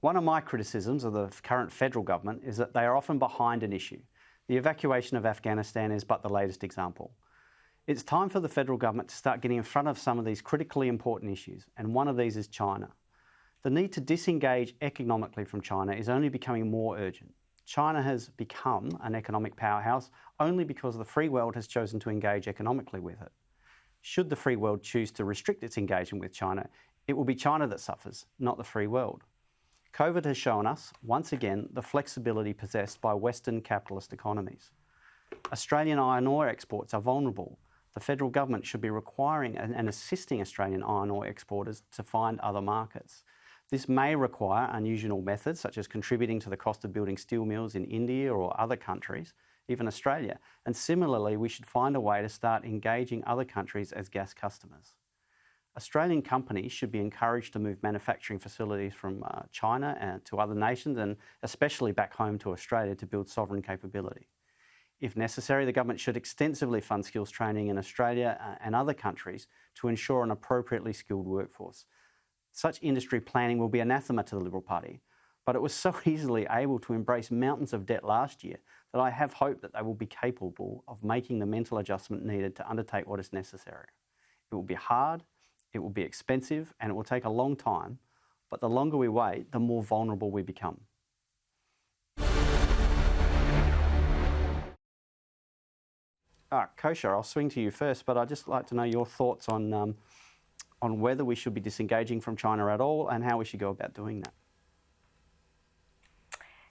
One of my criticisms of the current federal government is that they are often behind an issue. The evacuation of Afghanistan is but the latest example. It's time for the federal government to start getting in front of some of these critically important issues, and one of these is China. The need to disengage economically from China is only becoming more urgent. China has become an economic powerhouse only because the free world has chosen to engage economically with it. Should the free world choose to restrict its engagement with China, it will be China that suffers, not the free world. COVID has shown us, once again, the flexibility possessed by Western capitalist economies. Australian iron ore exports are vulnerable. The federal government should be requiring and assisting Australian iron ore exporters to find other markets. This may require unusual methods, such as contributing to the cost of building steel mills in India or other countries, even Australia. And similarly, we should find a way to start engaging other countries as gas customers. Australian companies should be encouraged to move manufacturing facilities from China to other nations, and especially back home to Australia, to build sovereign capability. If necessary, the government should extensively fund skills training in Australia and other countries to ensure an appropriately skilled workforce. Such industry planning will be anathema to the Liberal Party, but it was so easily able to embrace mountains of debt last year that I have hope that they will be capable of making the mental adjustment needed to undertake what is necessary. It will be hard, it will be expensive, and it will take a long time, but the longer we wait, the more vulnerable we become. Kosha, I'll swing to you first, but I'd just like to know your thoughts on whether we should be disengaging from China at all and how we should go about doing that.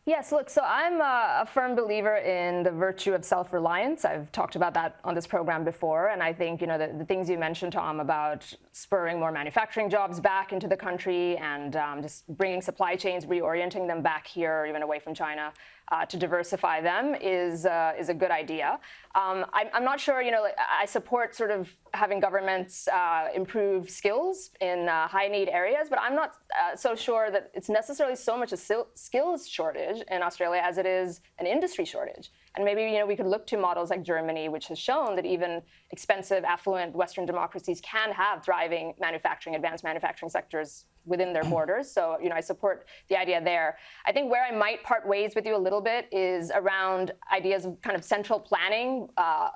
Yes, look, so I'm a firm believer in the virtue of self-reliance. I've talked about that on this program before, and I think, the things you mentioned, Tom, about spurring more manufacturing jobs back into the country and just bringing supply chains, reorienting them back here, or even away from China, to diversify them is a good idea. I'm not sure, I support sort of having governments improve skills in high-need areas, but I'm not so sure that it's necessarily so much a skills shortage in Australia as it is an industry shortage. And maybe, we could look to models like Germany, which has shown that even expensive, affluent Western democracies can have thriving manufacturing, advanced manufacturing sectors within their borders. So, I support the idea there. I think where I might part ways with you a little bit is around ideas of kind of central planning,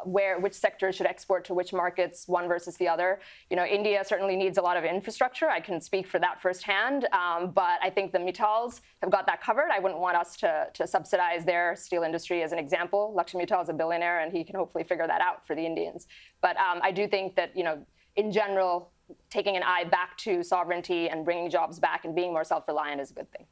which sectors should export to which markets, one versus the other. India certainly needs a lot of infrastructure. I can speak for that firsthand. But I think the Mittals have got that covered. I wouldn't want us to subsidize their steel industry as an example. Lakshmi Mittal is a billionaire, and he can hopefully figure that out for the Indians. But I do think that, in general, taking an eye back to sovereignty and bringing jobs back and being more self-reliant is a good thing.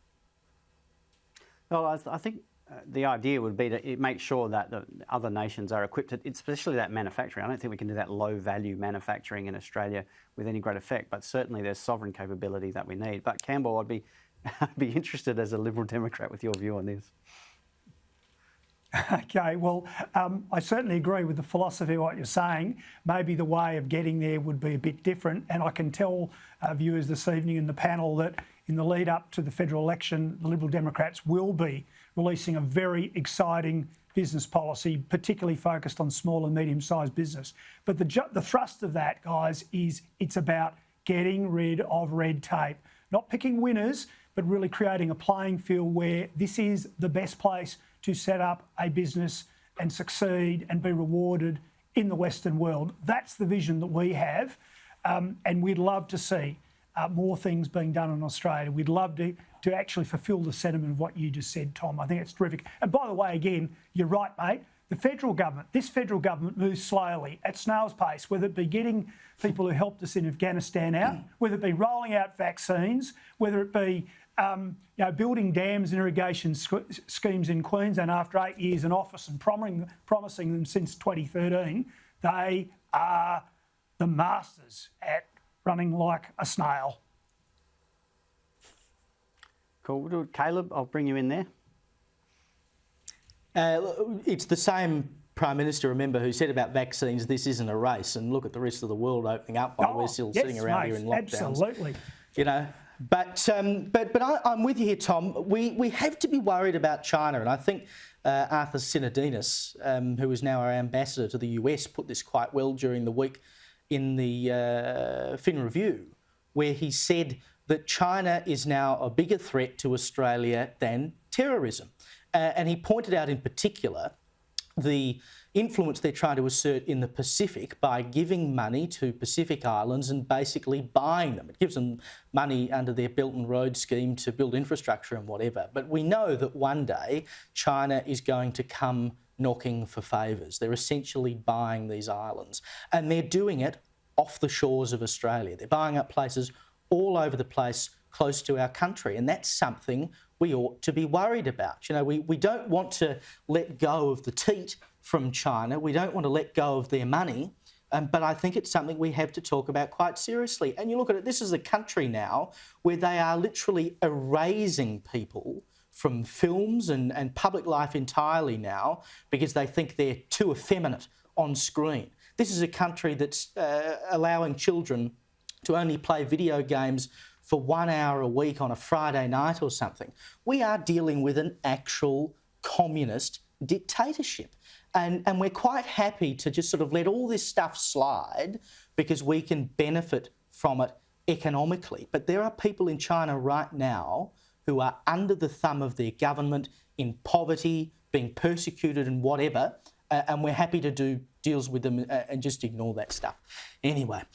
Well, I think the idea would be to make sure that the other nations are equipped, especially that manufacturing. I don't think we can do that low-value manufacturing in Australia with any great effect, but certainly there's sovereign capability that we need. But Campbell, I'd be interested as a Liberal Democrat with your view on this. Okay, well, I certainly agree with the philosophy of what you're saying. Maybe the way of getting there would be a bit different, and I can tell viewers this evening in the panel that in the lead up to the federal election, the Liberal Democrats will be releasing a very exciting business policy, particularly focused on small and medium-sized business. But the thrust of that, guys, is it's about getting rid of red tape, not picking winners, but really creating a playing field where this is the best place to set up a business and succeed and be rewarded in the Western world. That's the vision that we have, and we'd love to see more things being done in Australia. We'd love to actually fulfil the sentiment of what you just said, Tom. I think it's terrific. And by the way, again, you're right, mate. This federal government moves slowly at snail's pace, whether it be getting people who helped us in Afghanistan out, whether it be rolling out vaccines, whether it be building dams and irrigation schemes in Queensland after 8 years in office and promising them since 2013. They are the masters at running like a snail. Cool. Caleb, I'll bring you in there. It's the same Prime Minister, remember, who said about vaccines, this isn't a race, and look at the rest of the world opening up while we're still sitting around here in lockdowns. Absolutely. But I'm with you here, Tom. We have to be worried about China, and I think Arthur Sinodinos, who is now our ambassador to the US, put this quite well during the week in the Fin Review, where he said that China is now a bigger threat to Australia than terrorism. And he pointed out in particular the influence they're trying to assert in the Pacific by giving money to Pacific islands and basically buying them. It gives them money under their Belt and Road scheme to build infrastructure and whatever. But we know that one day China is going to come knocking for favours. They're essentially buying these islands, and they're doing it off the shores of Australia. They're buying up places all over the place close to our country, and that's something we ought to be worried about. You know, we don't want to let go of the teat from China. We don't want to let go of their money, but I think it's something we have to talk about quite seriously. And you look at it, this is a country now where they are literally erasing people from films and public life entirely now because they think they're too effeminate on screen. This is a country that's allowing children to only play video games for 1 hour a week on a Friday night or something. We are dealing with an actual communist dictatorship. And we're quite happy to just sort of let all this stuff slide because we can benefit from it economically. But there are people in China right now who are under the thumb of their government, in poverty, being persecuted and whatever, and we're happy to do deals with them and just ignore that stuff. Anyway,